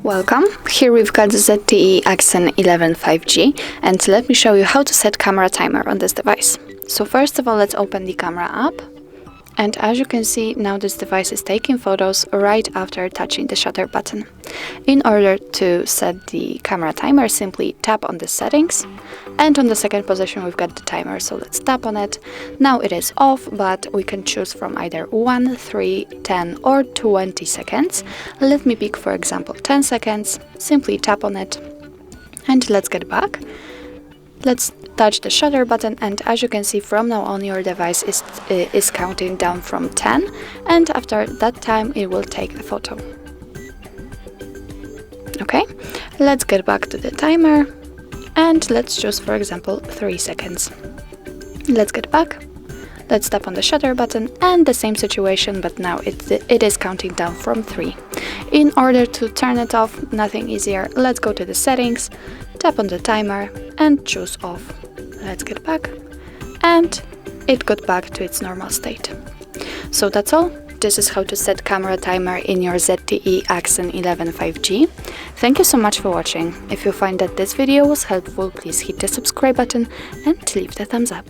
Welcome, here we've got ZTE Axon 11 5G, and let me show you how to set camera timer on this device. So first of all, let's open the camera app, and as you can see, now this device is taking photos right after touching the shutter button. In order to set the camera timer, simply tap on the settings, and on the second position we've got the timer, so let's tap on it. Now it is off, but we can choose from either 1, 3, 10 or 20 seconds. Let me pick, for example, 10 seconds. Simply tap on it, and let's get back. Let's touch the shutter button, and as you can see, from now on your device is counting down from 10, and after that time it will take a photo. Okay, let's get back to the timer, and let's choose, for example, 3 seconds. Let's get back, let's tap on the shutter button, and the same situation, but now it is counting down from 3. In order to turn it off, nothing easier, let's go to the settings, tap on the timer and choose off. Let's get back, and it got back to its normal state. So that's all. This is how to set camera timer in your ZTE Axon 11 5G. Thank you so much for watching. If you find that this video was helpful, please hit the subscribe button and leave the thumbs up.